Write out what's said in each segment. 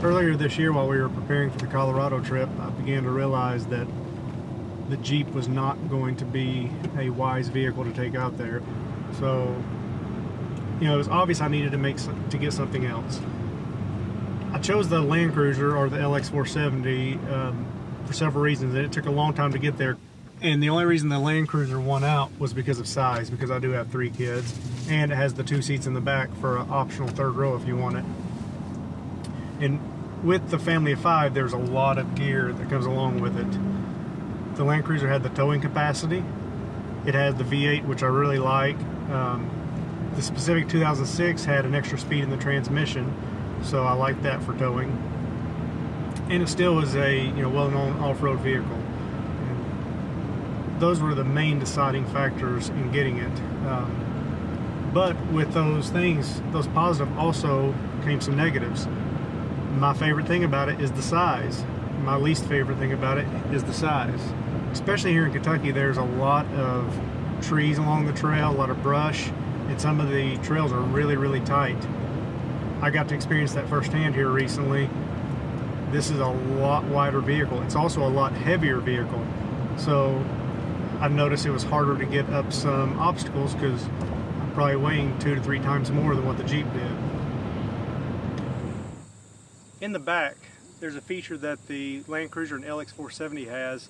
Earlier this year, while we were preparing for the Colorado trip, I began to realize that the Jeep was not going to be a wise vehicle to take out there. So, you know, it was obvious I needed to get something else. I chose the Land Cruiser, or the LX470, for several reasons. It took a long time to get there. And the only reason the Land Cruiser won out was because of size, because I do have 3 kids, and it has the 2 seats in the back for an optional 3rd row if you want it. And with the family of 5, there's a lot of gear that comes along with it. The Land Cruiser had the towing capacity. It had the V8, which I really like. The specific 2006 had an extra speed in the transmission, so I like that for towing. And it still is a well-known off-road vehicle. And those were the main deciding factors in getting it. But with those things, those positives, also came some negatives. My favorite thing about it is the size. My least favorite thing about it is the size. Especially here in Kentucky, there's a lot of trees along the trail, a lot of brush, and some of the trails are really, really tight. I got to experience that firsthand here recently. This is a lot wider vehicle. It's also a lot heavier vehicle. So I noticed it was harder to get up some obstacles because I'm probably weighing 2 to 3 times more than what the Jeep did. In the back, there's a feature that the Land Cruiser and LX470 has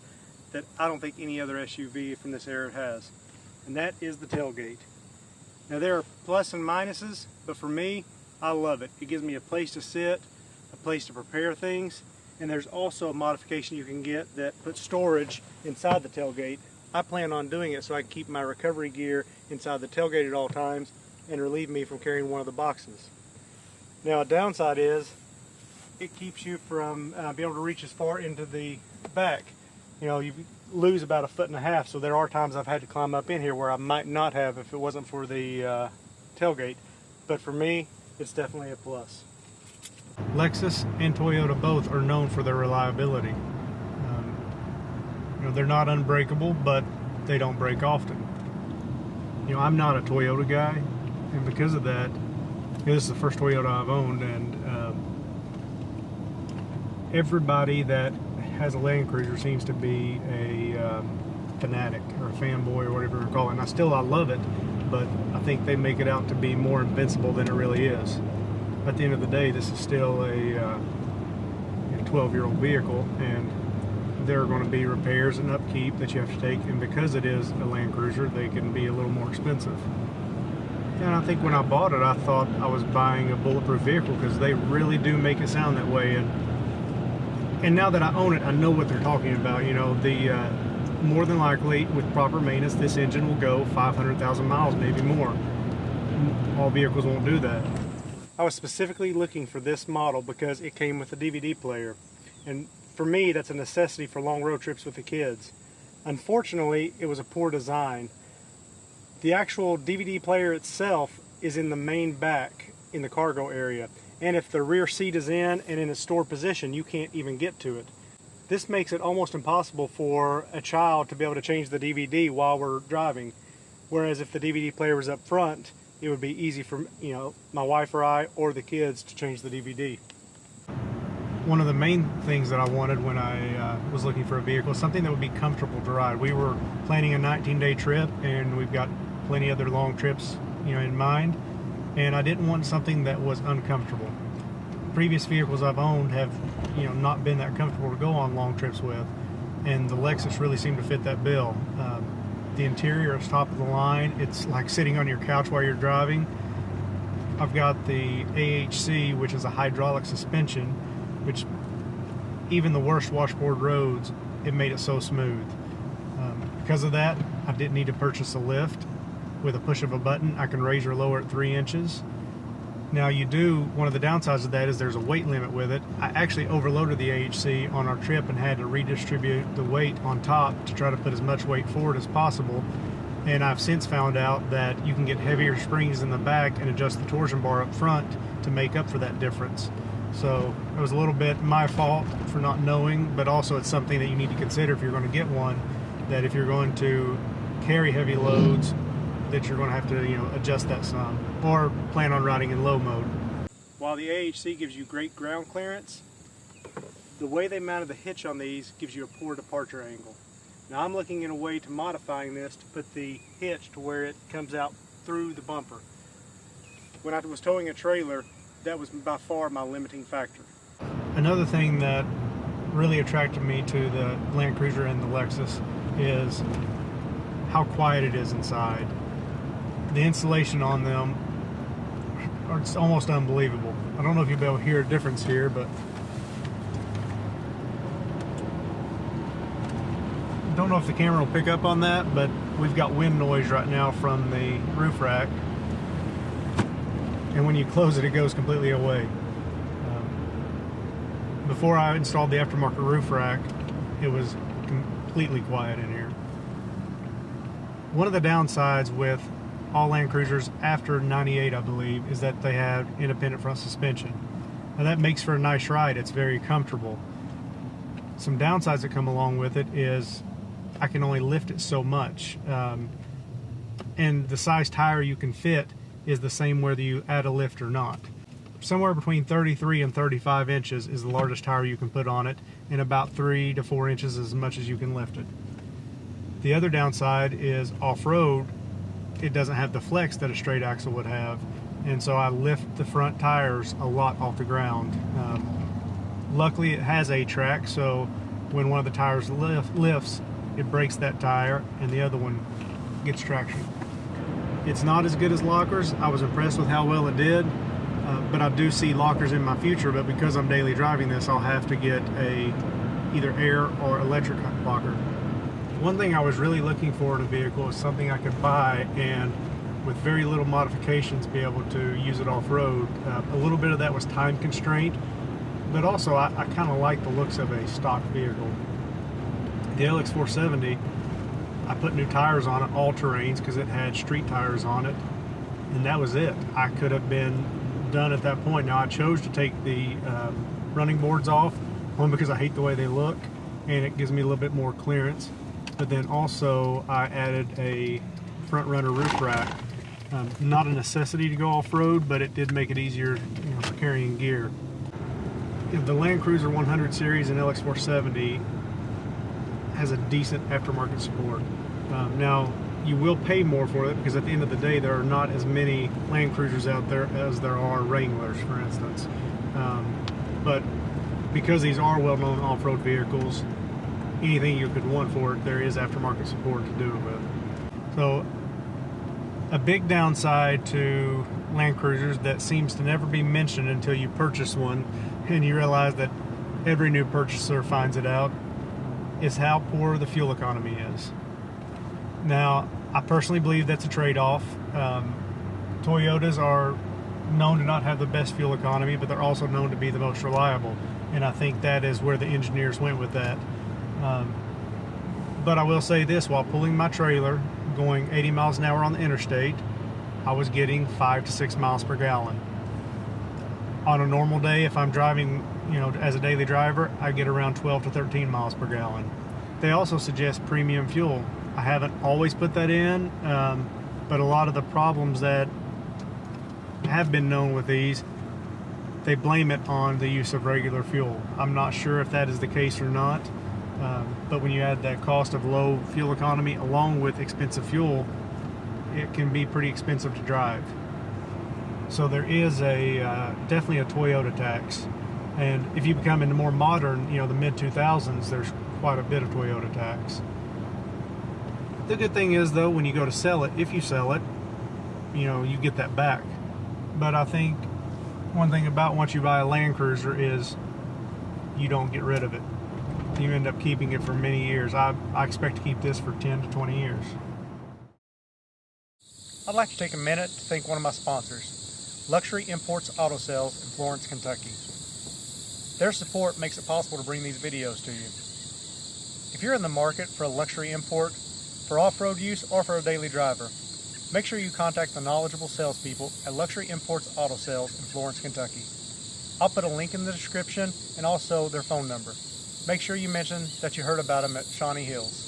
that I don't think any other SUV from this era has, and that is the tailgate. Now there are plus and minuses, but for me, I love it. It gives me a place to sit, a place to prepare things, and there's also a modification you can get that puts storage inside the tailgate. I plan on doing it so I can keep my recovery gear inside the tailgate at all times and relieve me from carrying one of the boxes. Now a downside is it keeps you from being able to reach as far into the back. You know, you lose about 1.5 feet, so there are times I've had to climb up in here where I might not have if it wasn't for the tailgate. But for me, it's definitely a plus. Lexus and Toyota both are known for their reliability. You know, they're not unbreakable, but they don't break often. You know, I'm not a Toyota guy, and because of that, this is the first Toyota I've owned, and everybody that has a Land Cruiser seems to be a fanatic or a fanboy or whatever you call it. And I love it, but I think they make it out to be more invincible than it really is. At the end of the day, this is still a 12-year-old vehicle, and there are going to be repairs and upkeep that you have to take, and because it is a Land Cruiser, they can be a little more expensive. And I think when I bought it, I thought I was buying a bulletproof vehicle because they really do make it sound that way. And now that I own it, I know what they're talking about. You know, more than likely, with proper maintenance, this engine will go 500,000 miles, maybe more. All vehicles won't do that. I was specifically looking for this model because it came with a DVD player. And for me, that's a necessity for long road trips with the kids. Unfortunately, it was a poor design. The actual DVD player itself is in the main back in the cargo area. And if the rear seat is in and in a stored position, you can't even get to it. This makes it almost impossible for a child to be able to change the DVD while we're driving. Whereas if the DVD player was up front, it would be easy for my wife or I or the kids to change the DVD. One of the main things that I wanted when I was looking for a vehicle is something that would be comfortable to ride. We were planning a 19-day trip, and we've got plenty other long trips in mind. And I didn't want something that was uncomfortable. Previous vehicles I've owned have, not been that comfortable to go on long trips with, and the Lexus really seemed to fit that bill. The interior is top of the line. It's like sitting on your couch while you're driving. I've got the AHC, which is a hydraulic suspension, which even the worst washboard roads, it made it so smooth. Because of that, I didn't need to purchase a lift. With a push of a button, I can raise or lower it 3 inches. Now one of the downsides of that is there's a weight limit with it. I actually overloaded the AHC on our trip and had to redistribute the weight on top to try to put as much weight forward as possible. And I've since found out that you can get heavier springs in the back and adjust the torsion bar up front to make up for that difference. So it was a little bit my fault for not knowing, but also it's something that you need to consider if you're going to get one, that if you're going to carry heavy loads, that you're going to have to adjust that some, or plan on riding in low mode. while the AHC gives you great ground clearance, the way they mounted the hitch on these gives you a poor departure angle. Now I'm looking in a way to modifying this to put the hitch to where it comes out through the bumper. When I was towing a trailer, that was by far my limiting factor. Another thing that really attracted me to the Land Cruiser and the Lexus is how quiet it is inside. The insulation on them, it's almost unbelievable. I don't know if you'll be able to hear a difference here, but I don't know if the camera will pick up on that, but we've got wind noise right now from the roof rack, and when you close it, it goes completely away. Before I installed the aftermarket roof rack, it was completely quiet in here. One of the downsides with all Land Cruisers after 98, I believe, is that they have independent front suspension. Now that makes for a nice ride. It's very comfortable. Some downsides that come along with it is I can only lift it so much. And the size tire you can fit is the same whether you add a lift or not. Somewhere between 33 and 35 inches is the largest tire you can put on it, and about 3 to 4 inches as much as you can lift it. The other downside is off-road, it doesn't have the flex that a straight axle would have, and so I lift the front tires a lot off the ground. Luckily it has a track, so when one of the tires lifts, it breaks that tire and the other one gets traction. It's not as good as lockers. I was impressed with how well it did. But I do see lockers in my future, but because I'm daily driving this, I'll have to get either air or electric locker. One thing I was really looking for in a vehicle is something I could buy and with very little modifications be able to use it off-road. A little bit of that was time constraint, but also I kind of like the looks of a stock vehicle. The LX470, I put new tires on it, all terrains, because it had street tires on it, and that was it. I could have been done at that point. Now I chose to take the running boards off, one because I hate the way they look and it gives me a little bit more clearance, but then also I added a front runner roof rack. Not a necessity to go off-road, but it did make it easier, for carrying gear. The Land Cruiser 100 series and LX470 has a decent aftermarket support. Now you will pay more for it because at the end of the day there are not as many Land Cruisers out there as there are Wranglers, for instance. But because these are well-known off-road vehicles, anything you could want for it, there is aftermarket support to do it with. So a big downside to Land Cruisers that seems to never be mentioned until you purchase one and you realize that every new purchaser finds it out is how poor the fuel economy is. Now, I personally believe that's a trade-off. Toyotas are known to not have the best fuel economy, but they're also known to be the most reliable, and I think that is where the engineers went with that. But I will say this, while pulling my trailer going 80 miles an hour on the interstate, I was getting 5 to 6 miles per gallon. On a normal day, if I'm driving, as a daily driver, I get around 12 to 13 miles per gallon. They also suggest premium fuel. I haven't always put that in, but a lot of the problems that have been known with these, they blame it on the use of regular fuel. I'm not sure if that is the case or not, but when you add that cost of low fuel economy along with expensive fuel, it can be pretty expensive to drive. So there is definitely a Toyota tax, and if you become into more modern, the mid-2000s, there's quite a bit of Toyota tax. The good thing is, though, when you go to sell it, if you sell it, you get that back. But I think one thing about once you buy a Land Cruiser is you don't get rid of it. You end up keeping it for many years. I expect to keep this for 10 to 20 years. I'd like to take a minute to thank one of my sponsors, Luxury Imports Auto Sales in Florence, Kentucky. Their support makes it possible to bring these videos to you. If you're in the market for a luxury import, for off-road use or for a daily driver, make sure you contact the knowledgeable salespeople at Luxury Imports Auto Sales in Florence, Kentucky. I'll put a link in the description and also their phone number. Make sure you mention that you heard about them at Shawnee Hills.